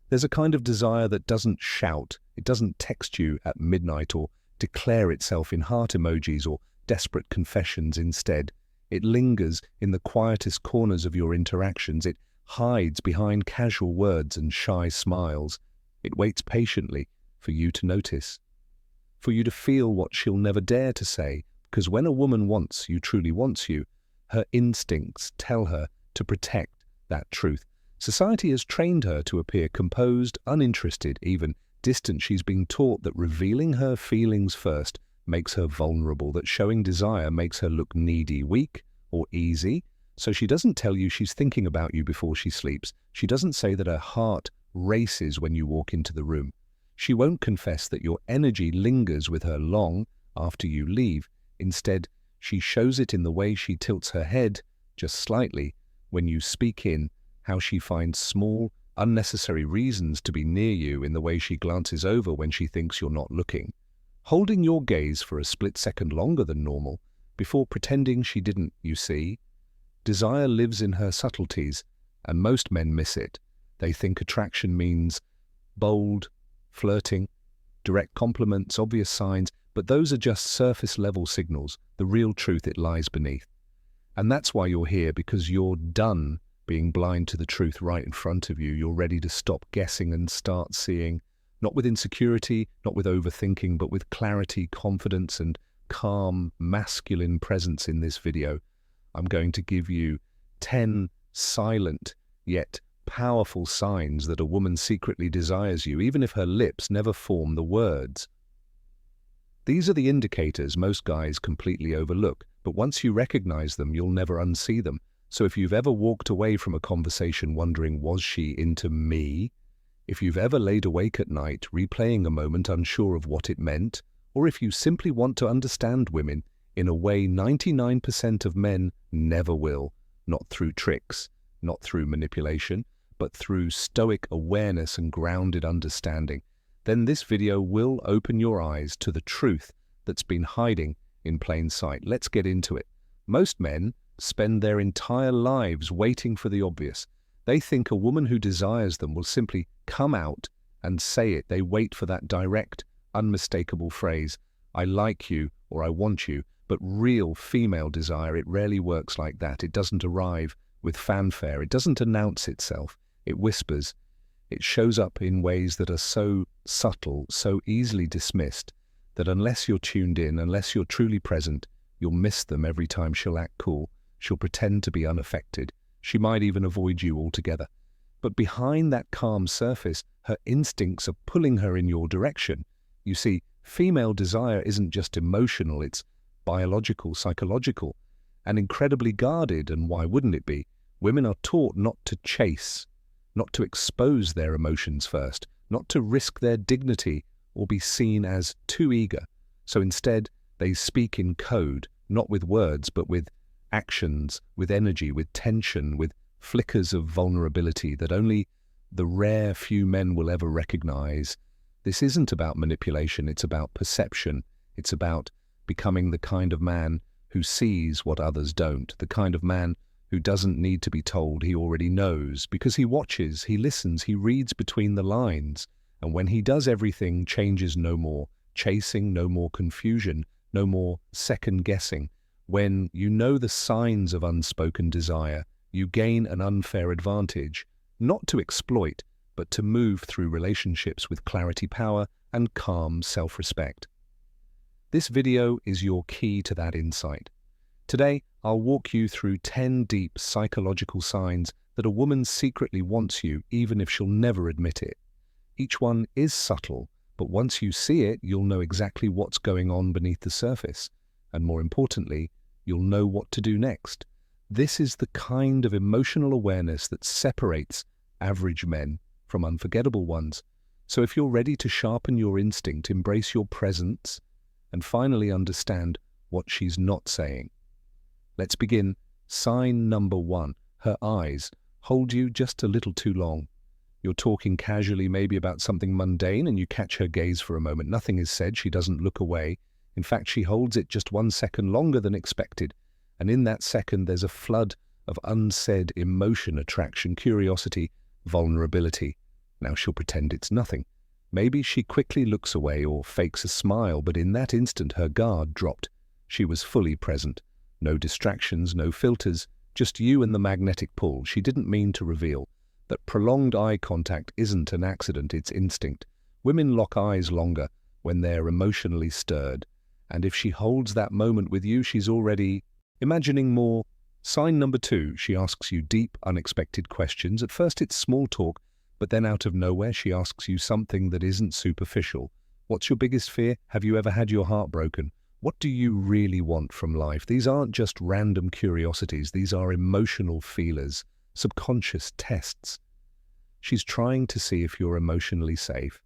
There's a kind of desire that doesn't shout, it doesn't text you at midnight or declare itself in heart emojis or desperate confessions instead. It lingers in the quietest corners of your interactions. It hides behind casual words and shy smiles. It waits patiently for you to notice, for you to feel what she'll never dare to say, because when a woman wants you, truly wants you, her instincts tell her to protect that truth. Society has trained her to appear composed, uninterested, even distant. She's been taught that revealing her feelings first makes her vulnerable, that showing desire makes her look needy, weak, or easy. So she doesn't tell you she's thinking about you before she sleeps. She doesn't say that her heart races when you walk into the room. She won't confess that your energy lingers with her long after you leave. Instead, she shows it in the way she tilts her head just slightly when you speak in, how she finds small, unnecessary reasons to be near you, in the way she glances over when she thinks you're not looking, holding your gaze for a split second longer than normal before pretending she didn't, you see. Desire lives in her subtleties, and most men miss it. They think attraction means bold, flirting, direct compliments, obvious signs, but those are just surface-level signals. The real truth, it lies beneath. And that's why you're here, because you're done being blind to the truth right in front of you. You're ready to stop guessing and start seeing, not with insecurity, not with overthinking, but with clarity, confidence, and calm, masculine presence. In this video, I'm going to give you 10 silent yet powerful signs that a woman secretly desires you, even if her lips never form the words. These are the indicators most guys completely overlook, but once you recognize them, you'll never unsee them. So if you've ever walked away from a conversation wondering, was she into me? If you've ever laid awake at night replaying a moment unsure of what it meant, or if you simply want to understand women in a way 99% of men never will, not through tricks, not through manipulation, but through stoic awareness and grounded understanding, then this video will open your eyes to the truth that's been hiding in plain sight. Let's get into it. Most men spend their entire lives waiting for the obvious. They think a woman who desires them will simply come out and say it. They wait for that direct, unmistakable phrase, "I like you" or "I want you." But real female desire, it rarely works like that. It doesn't arrive with fanfare. It doesn't announce itself. It whispers. It shows up in ways that are so subtle, so easily dismissed, that unless you're tuned in, unless you're truly present, you'll miss them every time. She'll act cool. She'll pretend to be unaffected. She might even avoid you altogether. But behind that calm surface, her instincts are pulling her in your direction. You see, female desire isn't just emotional, it's biological, psychological, and incredibly guarded. And why wouldn't it be? Women are taught not to chase, not to expose their emotions first, not to risk their dignity or be seen as too eager. So instead, they speak in code, not with words, but with actions, with energy, with tension, with flickers of vulnerability that only the rare few men will ever recognize. This isn't about manipulation, it's about perception. It's about becoming the kind of man who sees what others don't, the kind of man who doesn't need to be told, he already knows, because he watches, he listens, he reads between the lines. And when he does, everything changes. No more chasing, no more confusion, no more second guessing. When you know the signs of unspoken desire, you gain an unfair advantage, not to exploit, but to move through relationships with clarity, power, and calm self-respect. This video is your key to that insight. Today, I'll walk you through 10 deep psychological signs that a woman secretly wants you, even if she'll never admit it. Each one is subtle, but once you see it, you'll know exactly what's going on beneath the surface. And more importantly, you'll know what to do next. This is the kind of emotional awareness that separates average men from unforgettable ones. So if you're ready to sharpen your instinct, embrace your presence, and finally understand what she's not saying, let's begin. Sign number 1. Her eyes hold you just a little too long. You're talking casually, maybe about something mundane, and you catch her gaze for a moment. Nothing is said. She doesn't look away. In fact, she holds it just 1 second longer than expected. And in that second, there's a flood of unsaid emotion, attraction, curiosity, vulnerability. Now she'll pretend it's nothing. Maybe she quickly looks away or fakes a smile, but in that instant her guard dropped. She was fully present. No distractions, no filters, just you and the magnetic pull. She didn't mean to reveal that prolonged eye contact isn't an accident, it's instinct. Women lock eyes longer when they're emotionally stirred. And if she holds that moment with you, she's already imagining more. Sign number 2, she asks you deep, unexpected questions. At first it's small talk, but then out of nowhere she asks you something that isn't superficial. What's your biggest fear? Have you ever had your heart broken? What do you really want from life? These aren't just random curiosities, these are emotional feelers, subconscious tests. She's trying to see if you're emotionally safe,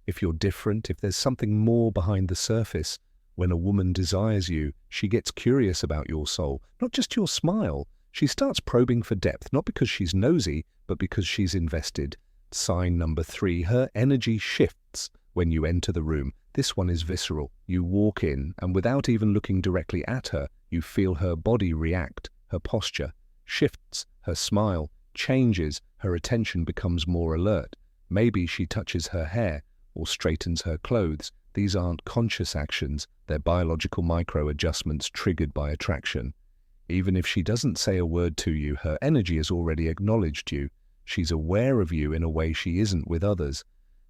if you're different, if there's something more behind the surface. When a woman desires you, she gets curious about your soul, not just your smile. She starts probing for depth, not because she's nosy, but because she's invested. Sign number 3, her energy shifts when you enter the room. This one is visceral. You walk in, and without even looking directly at her, you feel her body react. Her posture shifts, her smile changes, her attention becomes more alert. Maybe she touches her hair or straightens her clothes. These aren't conscious actions, they're biological micro-adjustments triggered by attraction. Even if she doesn't say a word to you, her energy has already acknowledged you. She's aware of you in a way she isn't with others,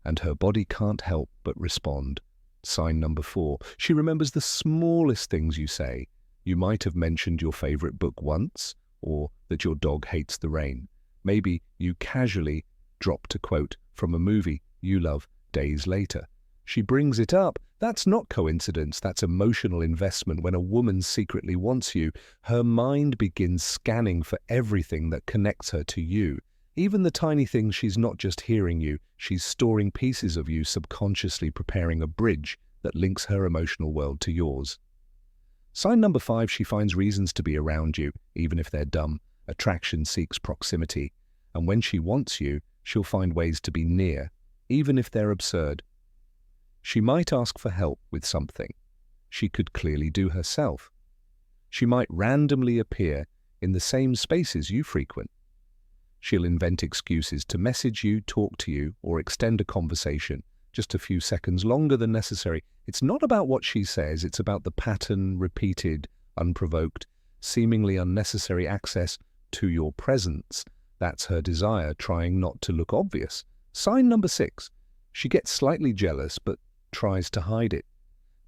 and her body can't help but respond. Sign number 4, she remembers the smallest things you say. You might have mentioned your favorite book once, or that your dog hates the rain. Maybe you casually dropped a quote from a movie you love days later. She brings it up. That's not coincidence, that's emotional investment. When a woman secretly wants you, her mind begins scanning for everything that connects her to you. Even the tiny things. She's not just hearing you, she's storing pieces of you, subconsciously preparing a bridge that links her emotional world to yours. Sign number 5, she finds reasons to be around you, even if they're dumb. Attraction seeks proximity, and when she wants you, she'll find ways to be near, even if they're absurd. She might ask for help with something she could clearly do herself. She might randomly appear in the same spaces you frequent. She'll invent excuses to message you, talk to you, or extend a conversation just a few seconds longer than necessary. It's not about what she says, it's about the pattern, repeated, unprovoked, seemingly unnecessary access to your presence. That's her desire, trying not to look obvious. Sign number 6, she gets slightly jealous but tries to hide it.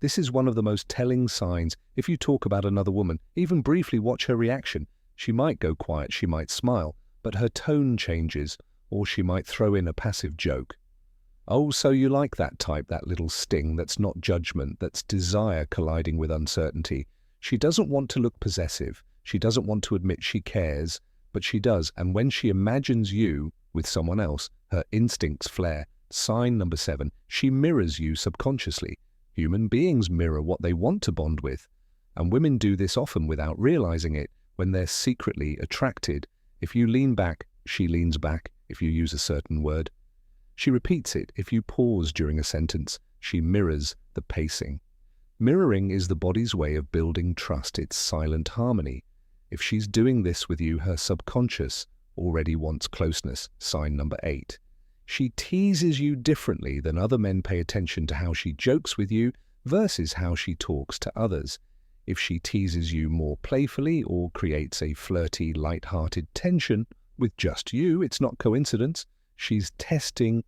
This is one of the most telling signs. If you talk about another woman, even briefly, watch her reaction. She might go quiet, she might smile, but her tone changes, or she might throw in a passive joke. Oh, so you like that type, that little sting. That's not judgment, that's desire colliding with uncertainty. She doesn't want to look possessive. She doesn't want to admit she cares, but she does. And when she imagines you with someone else, her instincts flare. Sign number 7, she mirrors you subconsciously. Human beings mirror what they want to bond with, and women do this often without realizing it. When they're secretly attracted, if you lean back, she leans back. If you use a certain word, she repeats it. If you pause during a sentence, she mirrors the pacing. Mirroring is the body's way of building trust. It's silent harmony. If she's doing this with you, her subconscious already wants closeness. Sign number 8. She teases you differently than other men. Pay attention to how she jokes with you versus how she talks to others. If she teases you more playfully or creates a flirty, light-hearted tension with just you, it's not coincidence. She's testing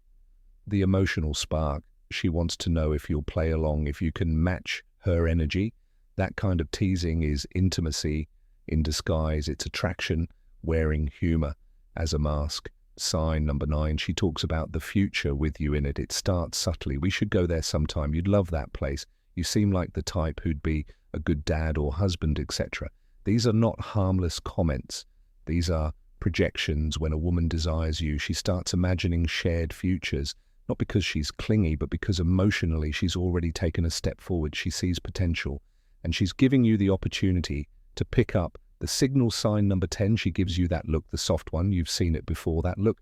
the emotional spark. She wants to know if you'll play along, if you can match her energy. That kind of teasing is intimacy in disguise. It's attraction wearing humor as a mask. Sign number 9, she talks about the future with you in it. It starts subtly. We should go there sometime. You'd love that place. You seem like the type who'd be a good dad or husband, etc. These are not harmless comments. These are projections. When a woman desires you, she starts imagining shared futures, not because she's clingy, but because emotionally she's already taken a step forward. She sees potential, and she's giving you the opportunity to pick up the signal. Sign number 10, she gives you that look, the soft one. You've seen it before, that look.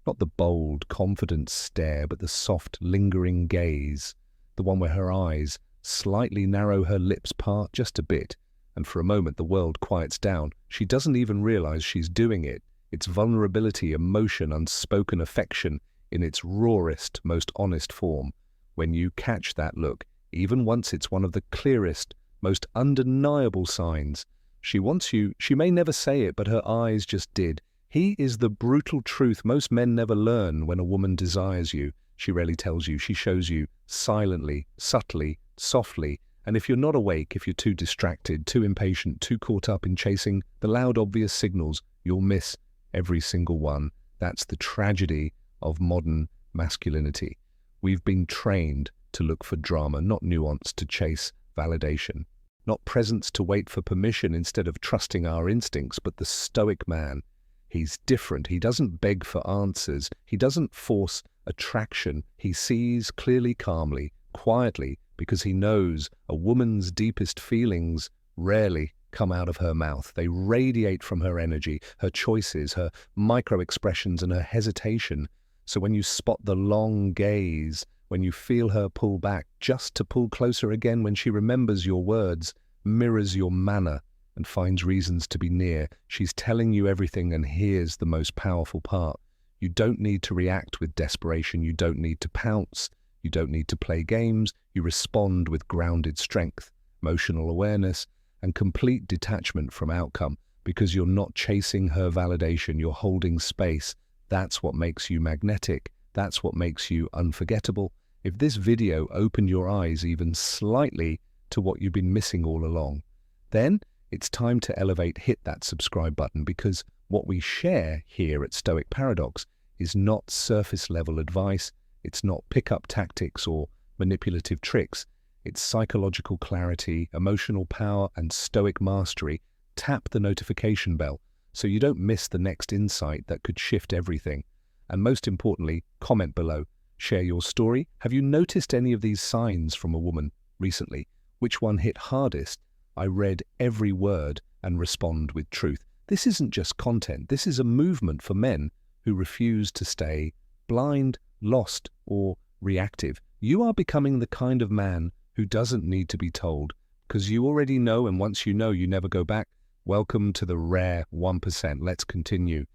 Not the bold, confident stare, but the soft, lingering gaze. The one where her eyes slightly narrow, her lips part just a bit, and for a moment the world quiets down. She doesn't even realize she's doing it. It's vulnerability, emotion, unspoken affection in its rawest, most honest form. When you catch that look, even once it's one of the clearest, most undeniable signs. She wants you, she may never say it, but her eyes just did. He is the brutal truth most men never learn. When a woman desires you, she rarely tells you. She shows you silently, subtly, softly. And if you're not awake, if you're too distracted, too impatient, too caught up in chasing the loud, obvious signals, you'll miss every single one. That's the tragedy of modern masculinity. We've been trained to look for drama, not nuance to chase validation, not presence to wait for permission instead of trusting our instincts. But the stoic man, he's different. He doesn't beg for answers. He doesn't force attraction. He sees clearly, calmly, quietly, because he knows a woman's deepest feelings rarely come out of her mouth. They radiate from her energy, her choices, her micro-expressions, and her hesitation. So when you spot the long gaze, when you feel her pull back just to pull closer again, when she remembers your words, mirrors your manner, and finds reasons to be near, she's telling you everything. And here's the most powerful part. You don't need to react with desperation. You don't need to pounce. You don't need to play games. You respond with grounded strength, emotional awareness, and complete detachment from outcome, because you're not chasing her validation. You're holding space. That's what makes you magnetic. That's what makes you unforgettable. If this video opened your eyes even slightly to what you've been missing all along, then it's time to elevate. Hit that subscribe button, because what we share here at Stoic Paradox is not surface level advice. It's not pickup tactics or manipulative tricks. It's psychological clarity, emotional power, and stoic mastery. Tap the notification bell so you don't miss the next insight that could shift everything. And most importantly, comment below. Share your story. Have you noticed any of these signs from a woman recently? Which one hit hardest? I read every word and respond with truth. This isn't just content. This is a movement for men who refuse to stay blind, lost, or reactive. You are becoming the kind of man who doesn't need to be told, because you already know, and once you know, you never go back. Welcome to the rare 1%. Let's continue.